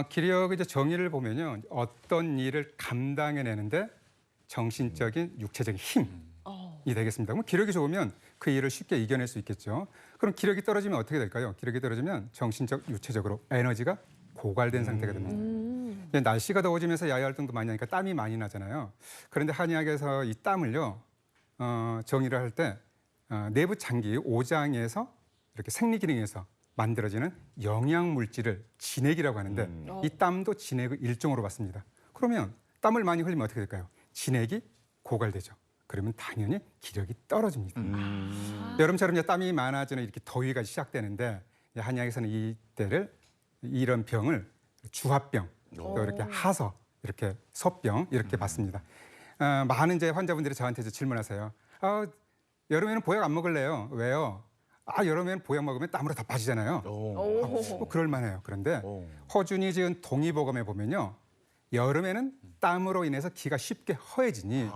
기력의 이제 정의를 보면요. 어떤 일을 감당해내는데 정신적인, 육체적인 힘이 되겠습니다. 그럼 기력이 좋으면 그 일을 쉽게 이겨낼 수 있겠죠. 그럼 기력이 떨어지면 어떻게 될까요? 기력이 떨어지면 정신적, 육체적으로 에너지가 고갈된 상태가 됩니다. 이제 날씨가 더워지면서 야외 활동도 많이 하니까 땀이 많이 나잖아요. 그런데 한의학에서 이 땀을요, 정의를 할 때 내부 장기 오장에서 이렇게 생리 기능에서 만들어지는 영양 물질을 진액이라고 하는데 이 땀도 진액의 일종으로 봤습니다. 그러면 땀을 많이 흘리면 어떻게 될까요? 진액이 고갈되죠. 그러면 당연히 기력이 떨어집니다. 여름처럼 이제 땀이 많아지는 이렇게 더위가 시작되는데 한의학에서는 이런 병을 주합병, 또 이렇게 하서, 이렇게 섭병 이렇게 봤습니다. 많은 이제 환자분들이 저한테 이제 질문하세요. 여름에는 보약 안 먹을래요. 왜요? 여름에는 보약 먹으면 땀으로 다 빠지잖아요. 그럴 만해요. 그런데 허준이 지은 동의보감에 보면요. 여름에는 땀으로 인해서 기가 쉽게 허해지니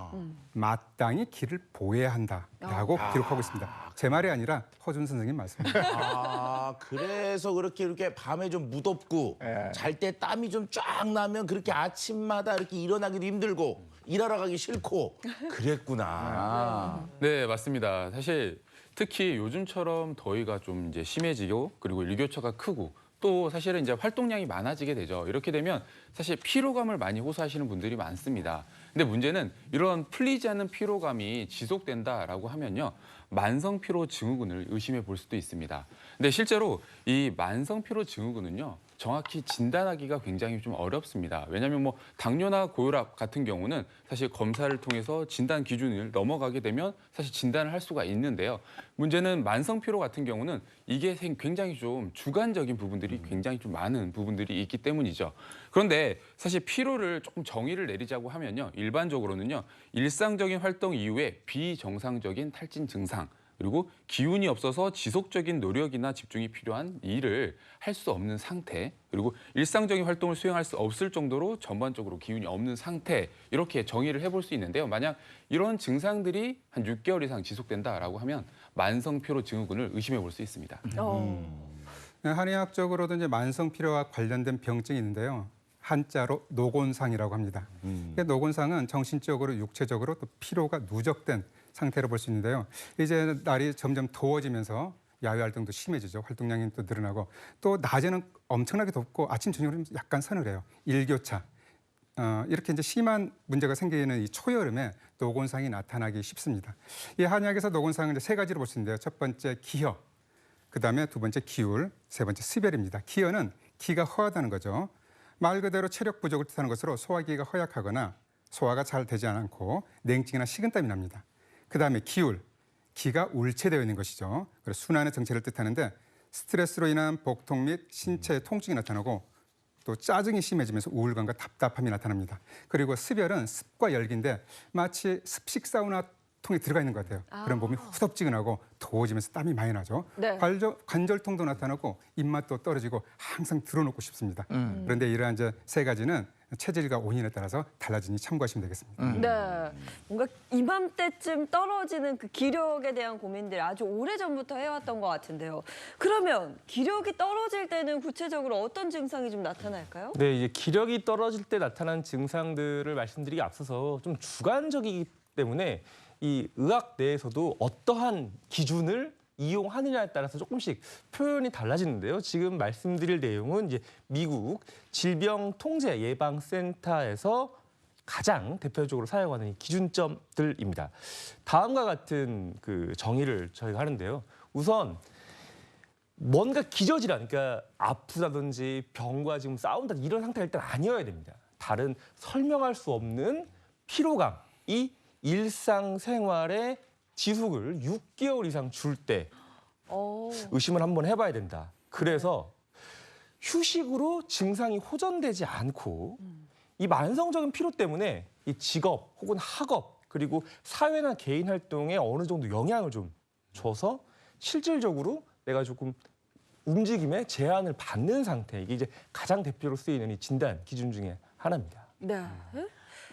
마땅히 기를 보해야 한다라고 기록하고 있습니다. 제 말이 아니라 허준 선생님 말씀입니다. 그래서 그렇게 이렇게 밤에 좀 무덥고 잘 때 땀이 좀 쫙 나면 그렇게 아침마다 이렇게 일어나기도 힘들고 일하러 가기 싫고 그랬구나. 네, 맞습니다. 사실 특히 요즘처럼 더위가 좀 이제 심해지고 그리고 일교차가 크고 또 사실은 이제 활동량이 많아지게 되죠. 이렇게 되면 사실 피로감을 많이 호소하시는 분들이 많습니다. 근데 문제는 이런 풀리지 않는 피로감이 지속된다라고 하면요. 만성 피로 증후군을 의심해 볼 수도 있습니다. 근데 실제로 이 만성 피로 증후군은요. 정확히 진단하기가 굉장히 좀 어렵습니다. 왜냐하면 뭐 당뇨나 고혈압 같은 경우는 사실 검사를 통해서 진단 기준을 넘어가게 되면 사실 진단을 할 수가 있는데요. 문제는 만성 피로 같은 경우는 이게 굉장히 좀 주관적인 부분들이 굉장히 좀 많은 부분들이 있기 때문이죠. 그런데 사실 피로를 조금 정의를 내리자고 하면요. 일반적으로는요. 일상적인 활동 이후에 비정상적인 탈진 증상, 그리고 기운이 없어서 지속적인 노력이나 집중이 필요한 일을 할 수 없는 상태, 그리고 일상적인 활동을 수행할 수 없을 정도로 전반적으로 기운이 없는 상태, 이렇게 정의를 해볼 수 있는데요. 만약 이런 증상들이 한 6개월 이상 지속된다라고 하면 만성 피로 증후군을 의심해 볼 수 있습니다. 한의학적으로도 이제 만성 피로와 관련된 병증이 있는데요. 한자로 노곤상이라고 합니다. 노곤상은 정신적으로, 육체적으로 또 피로가 누적된 상태로 볼 수 있는데요. 이제 날이 점점 더워지면서 야외 활동도 심해지죠. 활동량이 또 늘어나고 또 낮에는 엄청나게 덥고 아침 저녁으로 약간 서늘해요. 일교차. 이렇게 이제 심한 문제가 생기는 이 초여름에 노곤상이 나타나기 쉽습니다. 이 한의학에서 노곤상을 이제 세 가지로 볼 수 있는데요. 첫 번째 기혀, 그다음에 두 번째 기울, 세 번째 습열입니다. 기여는 기가 허하다는 거죠. 말 그대로 체력 부족을 뜻하는 것으로 소화기가 허약하거나 소화가 잘 되지 않고 냉증이나 식은땀이 납니다. 그다음에 기울, 기가 울체되어 있는 것이죠. 그래서 순환의 정체를 뜻하는데 스트레스로 인한 복통 및 신체의 통증이 나타나고 또 짜증이 심해지면서 우울감과 답답함이 나타납니다. 그리고 습열은 습과 열기인데 마치 습식 사우나 통에 들어가 있는 것 같아요. 그럼 몸이 후덥지근하고 더워지면서 땀이 많이 나죠. 네. 관절통도 나타나고 입맛도 떨어지고 항상 들어놓고 싶습니다. 그런데 이러한 이제 세 가지는 체질과 원인에 따라서 달라지니 참고하시면 되겠습니다. 네, 뭔가 이맘때쯤 떨어지는 그 기력에 대한 고민들 아주 오래전부터 해왔던 것 같은데요. 그러면 기력이 떨어질 때는 구체적으로 어떤 증상이 좀 나타날까요? 네, 이제 기력이 떨어질 때 나타나는 증상들을 말씀드리기 앞서서 좀 주관적이기 때문에 이 의학 내에서도 어떠한 기준을 이용하느냐에 따라서 조금씩 표현이 달라지는데요. 지금 말씀드릴 내용은 이제 미국 질병통제예방센터에서 가장 대표적으로 사용하는 기준점들입니다. 다음과 같은 그 정의를 저희가 하는데요. 우선 뭔가 기저질환, 그러니까 아프다든지 병과 지금 싸운다 이런 상태가 일단 아니어야 됩니다. 다른 설명할 수 없는 피로감이 일상생활에 지속을 6개월 이상 줄 때 의심을 한번 해봐야 된다. 그래서 휴식으로 증상이 호전되지 않고 이 만성적인 피로 때문에 이 직업 혹은 학업 그리고 사회나 개인 활동에 어느 정도 영향을 좀 줘서 실질적으로 내가 조금 움직임에 제한을 받는 상태, 이게 이제 가장 대표로 쓰이는 이 진단 기준 중에 하나입니다. 네.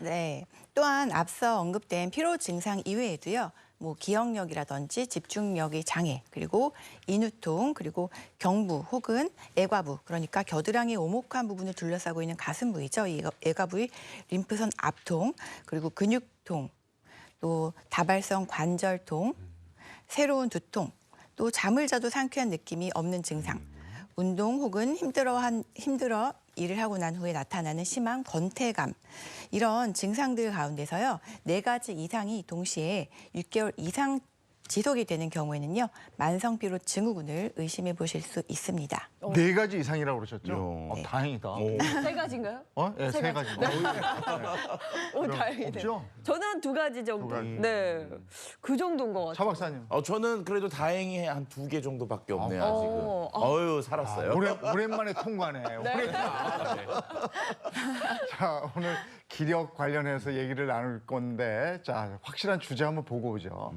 네. 또한 앞서 언급된 피로 증상 이외에도요. 뭐 기억력이라든지 집중력의 장애, 그리고 인후통, 그리고 경부 혹은 애과부, 그러니까 겨드랑이 오목한 부분을 둘러싸고 있는 가슴 부위죠. 이 애과부의 림프선 압통, 그리고 근육통, 또 다발성 관절통, 새로운 두통, 또 잠을 자도 상쾌한 느낌이 없는 증상, 운동 혹은 힘들어 일을 하고 난 후에 나타나는 심한 권태감, 이런 증상들 가운데서요 4가지 이상이 동시에 6개월 이상 지속이 되는 경우에는요 만성 피로 증후군을 의심해 보실 수 있습니다. 4가지 이상이라고 그러셨죠? 요. 다행이다. 오. 3가지인가요? 네, 세 3가지. 오, 다행이네요. 없죠? 저는 한 2가지 정도. 2가지. 네, 그 정도인 것 같아요. 차 박사님. 저는 그래도 다행히 한 2개 정도밖에 없네요, 아직은. 어유 살았어요. 오랜만에 통과네. 자, 오늘 기력 관련해서 얘기를 나눌 건데, 자, 확실한 주제 한번 보고 오죠.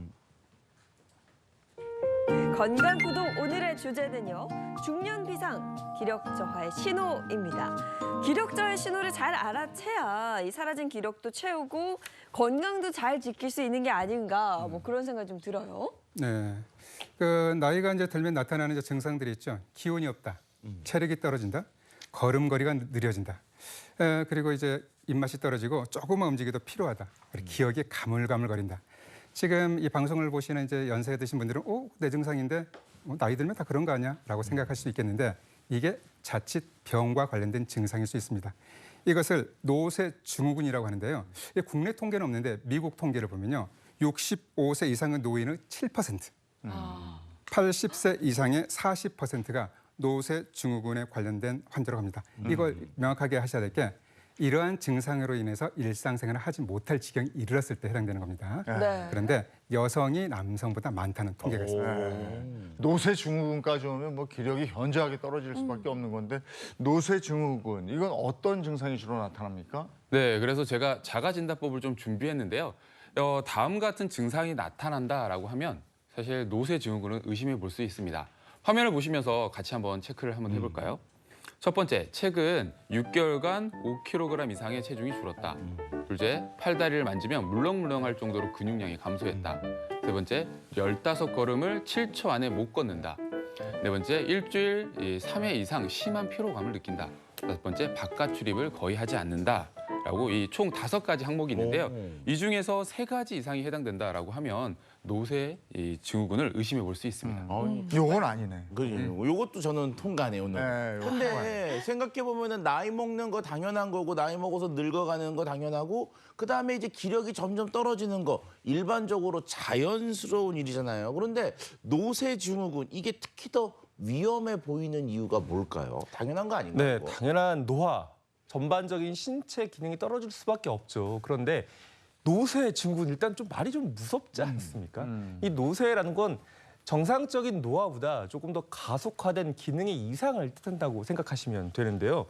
건강 구동 오늘의 주제는요. 중년 비상 기력 저하의 신호입니다. 기력 저하의 신호를 잘 알아채야 이 사라진 기력도 채우고 건강도 잘 지킬 수 있는 게 아닌가 뭐 그런 생각이 좀 들어요. 네. 그 나이가 이제 들면 나타나는 이제 증상들이 있죠. 기운이 없다. 체력이 떨어진다. 걸음걸이가 느려진다. 그리고 이제 입맛이 떨어지고 조금만 움직여도 피로하다. 그리고 기억이 가물가물거린다. 지금 이 방송을 보시는 이제 연세 드신 분들은 내 증상인데 나이 들면 다 그런 거 아니야?라고 생각할 수 있겠는데 이게 자칫 병과 관련된 증상일 수 있습니다. 이것을 노쇠 증후군이라고 하는데요. 이게 국내 통계는 없는데 미국 통계를 보면요. 65세 이상의 노인의 7%, 80세 이상의 40%가 노쇠 증후군에 관련된 환자로 합니다. 이걸 명확하게 하셔야 될 게 이러한 증상으로 인해서 일상생활을 하지 못할 지경에 이르렀을 때 해당되는 겁니다. 네. 그런데 여성이 남성보다 많다는 통계가 있습니다. 노쇠 증후군까지 오면 뭐 기력이 현저하게 떨어질 수밖에 없는 건데, 노쇠 증후군, 이건 어떤 증상이 주로 나타납니까? 네, 그래서 제가 자가진단법을 좀 준비했는데요. 다음 같은 증상이 나타난다라고 하면 사실 노쇠 증후군은 의심해 볼 수 있습니다. 화면을 보시면서 같이 한번 체크를 한번 해볼까요? 첫 번째, 최근 6개월간 5kg 이상의 체중이 줄었다. 둘째, 팔다리를 만지면 물렁물렁할 정도로 근육량이 감소했다. 세 번째, 15걸음을 7초 안에 못 걷는다. 네 번째, 일주일 3회 이상 심한 피로감을 느낀다. 다섯 번째, 바깥 출입을 거의 하지 않는다. 라고 이 총 5가지 항목이 있는데요. 이 중에서 3가지 이상이 해당된다라고 하면 노쇠 증후군을 의심해 볼 수 있습니다. 요건 아니네. 요것도 저는 통과네, 오늘. 네, 요거 근데 생각해 보면은 나이 먹는 거 당연한 거고 나이 먹어서 늙어가는 거 당연하고 그다음에 이제 기력이 점점 떨어지는 거 일반적으로 자연스러운 일이잖아요. 그런데 노쇠 증후군 이게 특히 더 위험해 보이는 이유가 뭘까요? 당연한 거 아닌가요? 네, 그거? 당연한 노화, 전반적인 신체 기능이 떨어질 수밖에 없죠. 그런데 노쇠 증후군 일단 좀 말이 좀 무섭지 않습니까? 이 노쇠라는 건 정상적인 노화보다 조금 더 가속화된 기능의 이상을 뜻한다고 생각하시면 되는데요.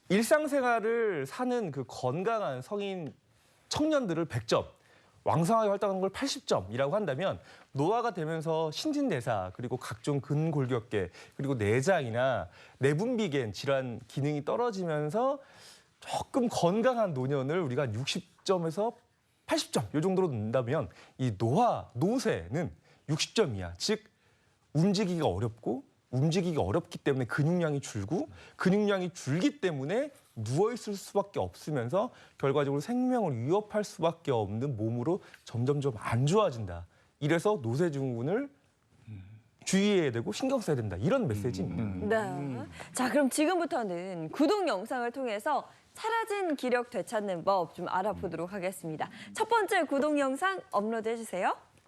일상생활을 사는 그 건강한 성인 청년들을 100점, 왕성하게 활동하는 걸 80점이라고 한다면 노화가 되면서 신진대사 그리고 각종 근골격계 그리고 내장이나 내분비계 질환 기능이 떨어지면서 조금 건강한 노년을 우리가 한 60점에서 80점 이 정도로 넣는다면 이 노쇠는 60점 이하, 즉 움직이기가 어렵고 움직이기 어렵기 때문에 근육량이 줄고 근육량이 줄기 때문에 누워있을 수밖에 없으면서 결과적으로 생명을 위협할 수밖에 없는 몸으로 점점점 안 좋아진다. 이래서 노쇠 증후군을 주의해야 되고 신경 써야 된다. 이런 메시지입니다. 네. 자, 그럼 지금부터는 구독 영상을 통해서 사라진 기력 되찾는 법 좀 알아보도록 하겠습니다. 첫 번째 구독 영상 업로드해 주세요.